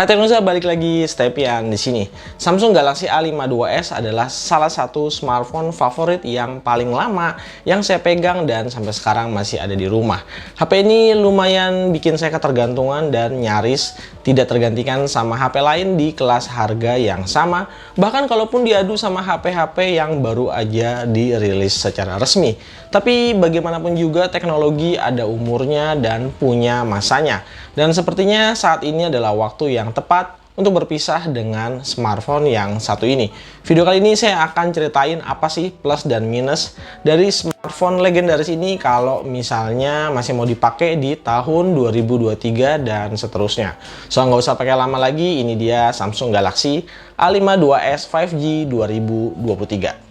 Hai Teknosa, balik lagi Stepian di sini. Samsung Galaxy A52 s adalah salah satu smartphone favorit yang paling lama yang saya pegang dan sampai sekarang masih ada di rumah. HP ini lumayan bikin saya ketergantungan dan nyaris tidak tergantikan sama HP lain di kelas harga yang sama. Bahkan kalaupun diadu sama HP-HP yang baru aja dirilis secara resmi. Tapi bagaimanapun juga teknologi ada umurnya dan punya masanya. Dan sepertinya saat ini adalah waktu yang tepat untuk berpisah dengan smartphone yang satu ini. Video kali ini saya akan ceritain apa sih plus dan minus dari smartphone legendaris ini kalau misalnya masih mau dipakai di tahun 2023 dan seterusnya. So nggak usah pakai lama lagi, ini dia Samsung Galaxy A52 s 5G 2023.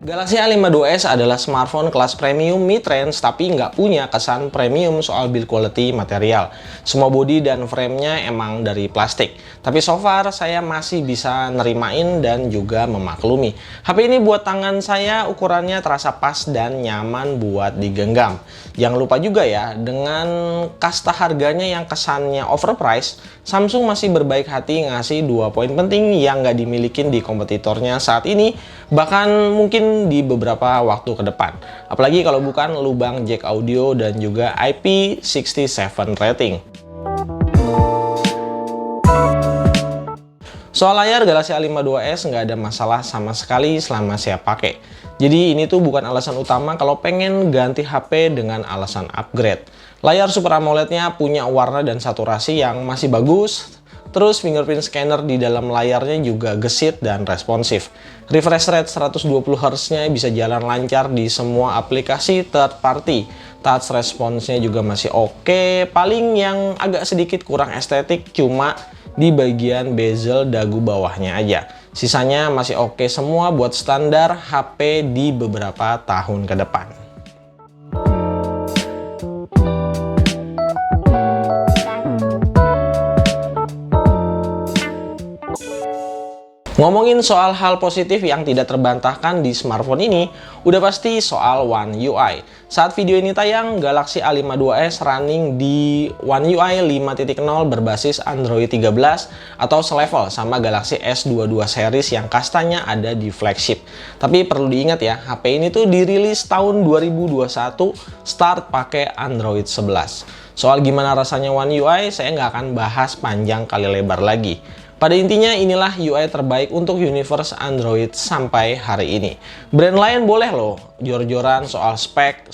Galaxy A52 s adalah smartphone kelas premium mid-range tapi nggak punya kesan premium soal build quality material. Semua bodi dan framenya emang dari plastik. Tapi so far saya masih bisa nerimain dan juga memaklumi. HP ini buat tangan saya ukurannya terasa pas dan nyaman buat digenggam. Jangan lupa juga ya, dengan kasta harganya yang kesannya overpriced, Samsung masih berbaik hati ngasih 2 poin penting yang nggak dimilikin di kompetitornya saat ini, bahkan mungkin di beberapa waktu ke depan. Apalagi kalau bukan lubang jack audio dan juga IP67 rating. Soal layar, Galaxy A52 s nggak ada masalah sama sekali selama saya pakai. Jadi ini tuh bukan alasan utama kalau pengen ganti HP dengan alasan upgrade. Layar Super AMOLED-nya punya warna dan saturasi yang masih bagus. Terus fingerprint scanner di dalam layarnya juga gesit dan responsif. Refresh rate 120Hz-nya bisa jalan lancar di semua aplikasi third party. Touch response-nya juga masih oke. Paling yang agak sedikit kurang estetik cuma di bagian bezel dagu bawahnya aja. Sisanya masih oke semua buat standar HP di beberapa tahun ke depan. Ngomongin soal hal positif yang tidak terbantahkan di smartphone ini, udah pasti soal One UI. Saat video ini tayang, Galaxy A52 s running di One UI 5.0 berbasis Android 13 atau selevel sama Galaxy S22 series yang kastanya ada di flagship. Tapi perlu diingat ya, HP ini tuh dirilis tahun 2021, start pakai Android 11. Soal gimana rasanya One UI, saya nggak akan bahas panjang kali lebar lagi. Pada intinya inilah UI terbaik untuk universe Android sampai hari ini. Brand lain boleh loh jor-joran soal spek,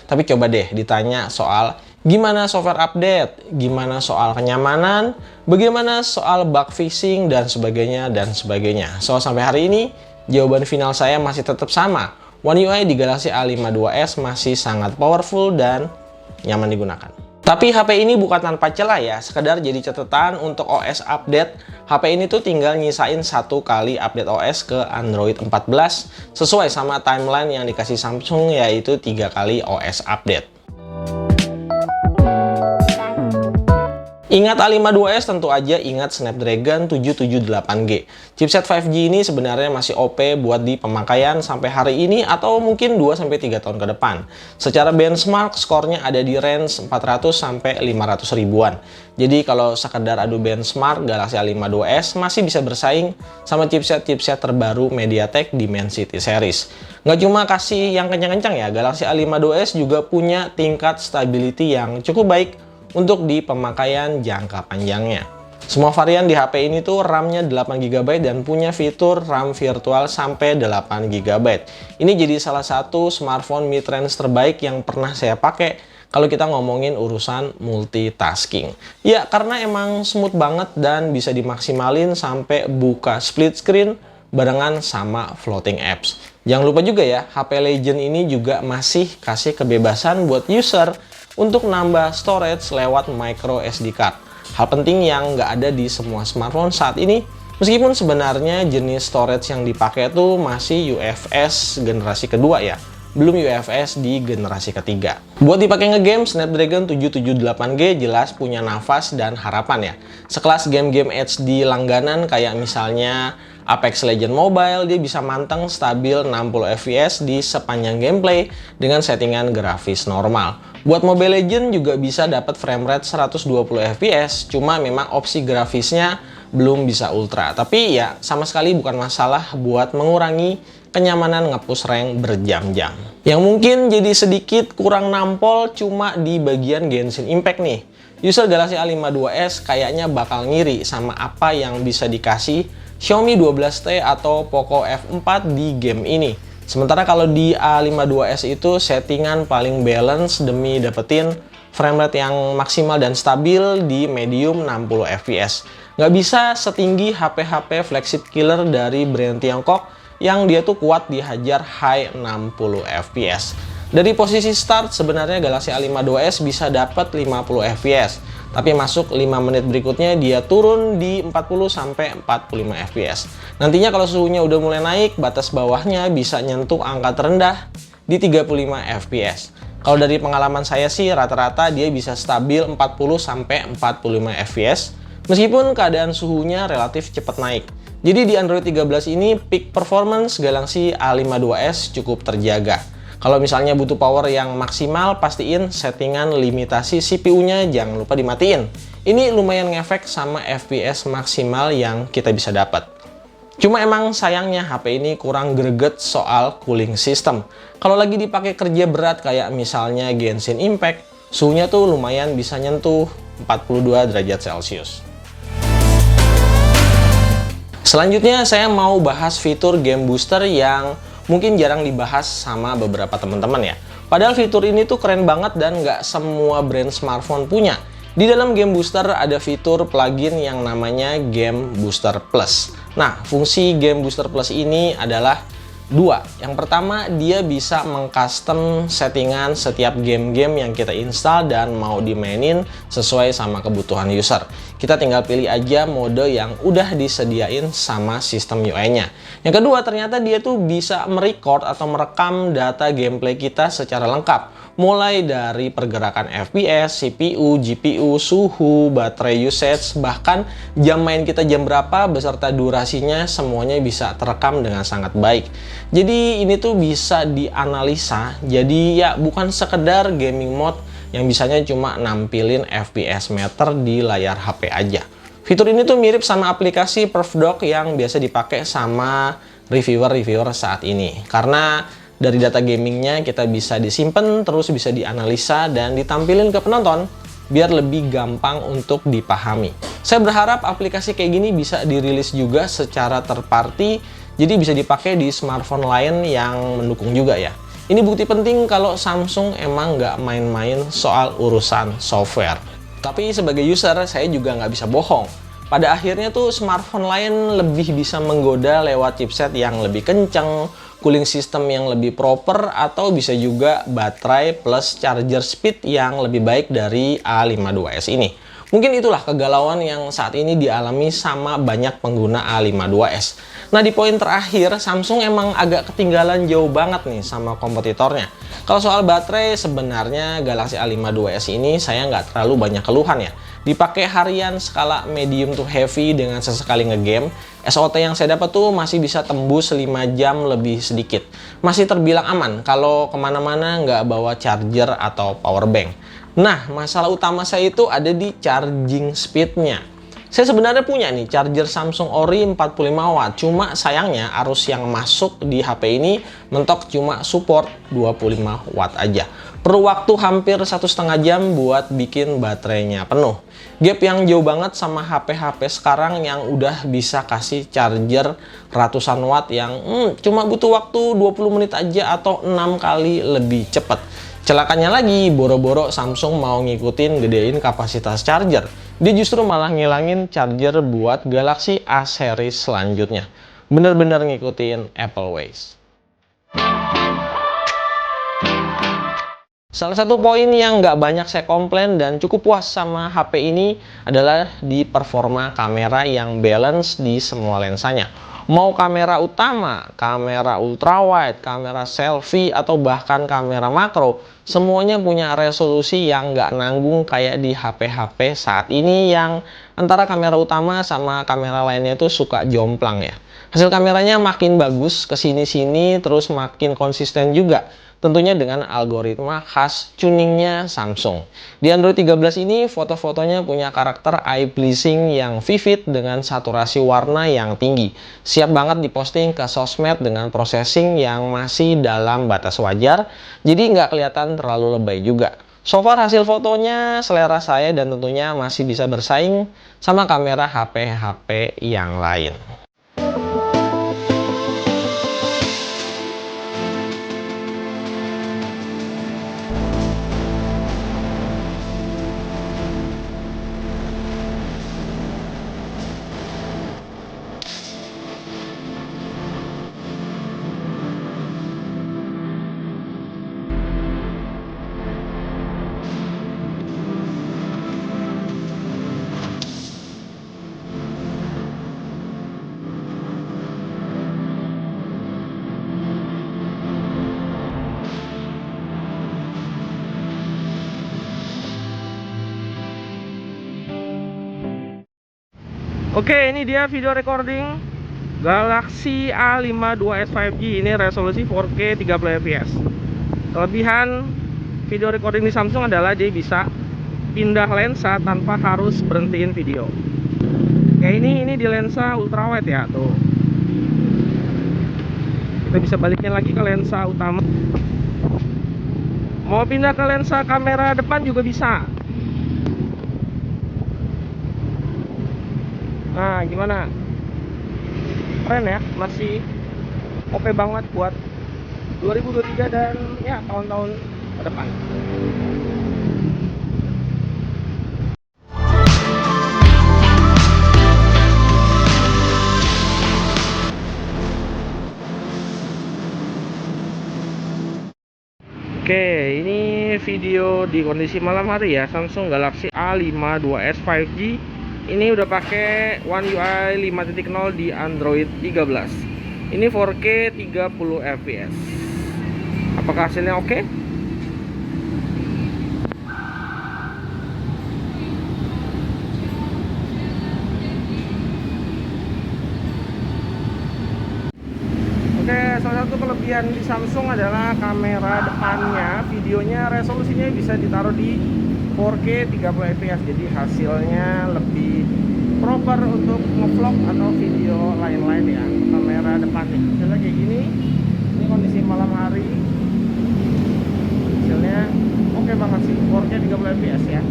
tapi coba deh ditanya soal gimana software update, gimana soal kenyamanan, bagaimana soal bug fixing, dan sebagainya. So, sampai hari ini jawaban final saya masih tetap sama. One UI di Galaxy A52 s masih sangat powerful dan nyaman digunakan. Tapi HP ini bukan tanpa celah ya, sekedar jadi catatan untuk OS update. HP ini tuh tinggal nyisain 1 kali update OS ke Android 14 sesuai sama timeline yang dikasih Samsung, yaitu 3 kali OS update. Ingat A52 s tentu aja ingat Snapdragon 778G. Chipset 5G ini sebenarnya masih OP buat di pemakaian sampai hari ini atau mungkin 2-3 tahun ke depan. Secara benchmark skornya ada di range 400-500 ribuan. Jadi kalau sekedar adu benchmark, Galaxy A52 s masih bisa bersaing sama chipset terbaru MediaTek Dimensity series. Nggak cuma kasih yang kencang-kencang ya, Galaxy A52 s juga punya tingkat stability yang cukup baik untuk di pemakaian jangka panjangnya. Semua varian di HP ini tuh RAM-nya 8GB dan punya fitur RAM virtual sampai 8GB. Ini jadi salah satu smartphone mid-range terbaik yang pernah saya pakai kalau kita ngomongin urusan multitasking. Ya, karena emang smooth banget dan bisa dimaksimalin sampai buka split screen barengan sama floating apps. Jangan lupa juga ya, HP Legend ini juga masih kasih kebebasan buat user untuk nambah storage lewat micro SD card. Hal penting yang nggak ada di semua smartphone saat ini, meskipun sebenarnya jenis storage yang dipakai tuh masih UFS generasi kedua ya, belum UFS di generasi ketiga. Buat dipakai ngegame, Snapdragon 778G jelas punya nafas dan harapan ya. Sekelas game-game HD langganan kayak misalnya Apex Legends Mobile dia bisa manteng stabil 60 fps di sepanjang gameplay dengan settingan grafis normal. Buat Mobile Legends juga bisa dapat framerate 120 fps, cuma memang opsi grafisnya belum bisa ultra. Tapi ya sama sekali bukan masalah buat mengurangi kenyamanan nge-push rank berjam-jam. Yang mungkin jadi sedikit kurang nampol cuma di bagian Genshin Impact nih. User Galaxy A52s kayaknya bakal ngiri sama apa yang bisa dikasih Xiaomi 12T atau Poco F4 di game ini. Sementara kalau di A52s itu settingan paling balance demi dapetin framerate yang maksimal dan stabil di medium 60 fps. Nggak bisa setinggi HP-HP flagship killer dari brand Tiongkok yang dia tuh kuat dihajar high 60 fps. Dari posisi start sebenarnya Galaxy A52s bisa dapat 50 fps, tapi masuk 5 menit berikutnya dia turun di 40-45 fps. Nantinya kalau suhunya udah mulai naik, batas bawahnya bisa nyentuh angka terendah di 35 fps. Kalau dari pengalaman saya sih rata-rata dia bisa stabil 40-45 fps, meskipun keadaan suhunya relatif cepat naik. Jadi di Android 13 ini peak performance Galaxy A52s cukup terjaga. Kalau misalnya butuh power yang maksimal, pastiin settingan limitasi CPU-nya jangan lupa dimatiin. Ini lumayan ngefek sama FPS maksimal yang kita bisa dapat. Cuma emang sayangnya HP ini kurang greget soal cooling system. Kalau lagi dipakai kerja berat kayak misalnya Genshin Impact, suhunya tuh lumayan bisa nyentuh 42 derajat Celcius. Selanjutnya saya mau bahas fitur game booster yang mungkin jarang dibahas sama beberapa teman-teman ya. Padahal fitur ini tuh keren banget dan nggak semua brand smartphone punya. Di dalam Game Booster ada fitur plugin yang namanya Game Booster Plus. Nah, fungsi Game Booster Plus ini adalah dua. Yang pertama, dia bisa mengcustom settingan setiap game-game yang kita install dan mau dimainin sesuai sama kebutuhan user. Kita tinggal pilih aja mode yang udah disediain sama sistem UI-nya. Yang kedua, ternyata dia tuh bisa merecord atau merekam data gameplay kita secara lengkap. Mulai dari pergerakan FPS, CPU, GPU, suhu, baterai usage, bahkan jam main kita jam berapa beserta durasinya semuanya bisa terekam dengan sangat baik. Jadi ini tuh bisa dianalisa, jadi ya bukan sekedar gaming mode yang bisanya cuma nampilin FPS meter di layar HP aja. Fitur ini tuh mirip sama aplikasi PerfDock yang biasa dipakai sama reviewer-reviewer saat ini. Karena dari data gamingnya kita bisa disimpan, terus bisa dianalisa dan ditampilin ke penonton biar lebih gampang untuk dipahami. Saya berharap aplikasi kayak gini bisa dirilis juga secara third party, jadi bisa dipakai di smartphone lain yang mendukung juga ya. Ini bukti penting kalau Samsung emang nggak main-main soal urusan software. Tapi sebagai user, saya juga nggak bisa bohong. Pada akhirnya tuh smartphone lain lebih bisa menggoda lewat chipset yang lebih kenceng, cooling system yang lebih proper, atau bisa juga baterai plus charger speed yang lebih baik dari A52s ini. Mungkin itulah kegalauan yang saat ini dialami sama banyak pengguna A52s. Nah, di poin terakhir, Samsung emang agak ketinggalan jauh banget nih sama kompetitornya. Kalau soal baterai, sebenarnya Galaxy A52s ini saya nggak terlalu banyak keluhan ya. Dipakai harian skala medium to heavy dengan sesekali ngegame, SOT yang saya dapat tuh masih bisa tembus 5 jam lebih sedikit. Masih terbilang aman kalau kemana-mana nggak bawa charger atau power bank. Nah, masalah utama saya itu ada di charging speednya. Saya sebenarnya punya nih charger Samsung Ori 45 watt, cuma sayangnya arus yang masuk di HP ini mentok cuma support 25 watt aja. Perlu waktu hampir 1,5 jam buat bikin baterainya penuh. Gap yang jauh banget sama HP-HP sekarang yang udah bisa kasih charger ratusan watt yang cuma butuh waktu 20 menit aja atau 6 kali lebih cepat. Celakanya lagi, boro-boro Samsung mau ngikutin gedein kapasitas charger. Dia justru malah ngilangin charger buat Galaxy A series selanjutnya. Bener-bener ngikutin Apple Ways. Salah satu poin yang nggak banyak saya komplain dan cukup puas sama HP ini adalah di performa kamera yang balance di semua lensanya. Mau kamera utama, kamera ultrawide, kamera selfie, atau bahkan kamera makro, semuanya punya resolusi yang nggak nanggung kayak di HP-HP saat ini yang antara kamera utama sama kamera lainnya itu suka jomplang ya. Hasil kameranya makin bagus kesini-sini, terus makin konsisten juga. Tentunya dengan algoritma khas tuningnya Samsung. Di Android 13 ini, foto-fotonya punya karakter eye pleasing yang vivid dengan saturasi warna yang tinggi. Siap banget diposting ke sosmed dengan processing yang masih dalam batas wajar, jadi nggak kelihatan terlalu lebay juga. So far hasil fotonya selera saya dan tentunya masih bisa bersaing sama kamera HP-HP yang lain. Oke, ini dia video recording Galaxy A52s 5G. Ini resolusi 4K 30 fps. Kelebihan video recording di Samsung adalah dia bisa pindah lensa tanpa harus berhentiin video. Kayak ini di lensa ultrawide ya, tuh. Kita bisa balikin lagi ke lensa utama. Mau pindah ke lensa kamera depan juga bisa. Nah, gimana? Keren ya, masih OP banget buat 2023 dan ya tahun-tahun ke depan. Oke, ini video di kondisi malam hari ya, Samsung Galaxy A52s 5G. Ini udah pakai One UI 5.0 di Android 13. Ini 4K 30 fps. Apakah hasilnya oke? Oke, salah satu kelebihan di Samsung adalah kamera depannya, videonya resolusinya bisa ditaruh di 4K 30 fps. Jadi hasilnya lebih proper untuk ngevlog atau video lain-lain ya. Kamera depannya hasilnya kayak gini. Ini kondisi malam hari. Hasilnya oke banget sih, 4K 30 fps ya.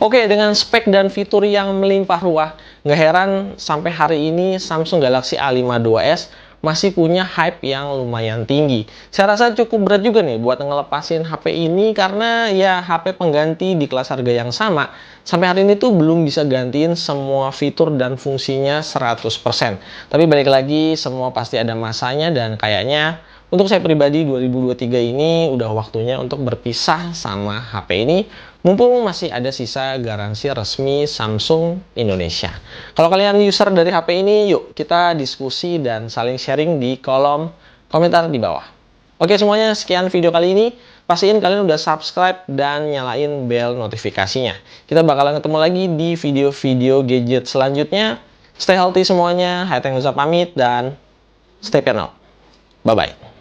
Oke, dengan spek dan fitur yang melimpah ruah, nggak heran sampai hari ini Samsung Galaxy A52s masih punya hype yang lumayan tinggi. Saya rasa cukup berat juga nih buat ngelepasin HP ini karena ya HP pengganti di kelas harga yang sama sampai hari ini tuh belum bisa gantiin semua fitur dan fungsinya 100%. Tapi balik lagi, semua pasti ada masanya dan kayaknya untuk saya pribadi 2023 ini udah waktunya untuk berpisah sama HP ini, mumpung masih ada sisa garansi resmi Samsung Indonesia. Kalau kalian user dari HP ini, yuk kita diskusi dan saling sharing di kolom komentar di bawah. Oke semuanya, sekian video kali ini. Pastiin kalian udah subscribe dan nyalain bel notifikasinya. Kita bakalan ketemu lagi di video-video gadget selanjutnya. Stay healthy semuanya, Hai Teng Uza pamit dan stay piano. Bye-bye.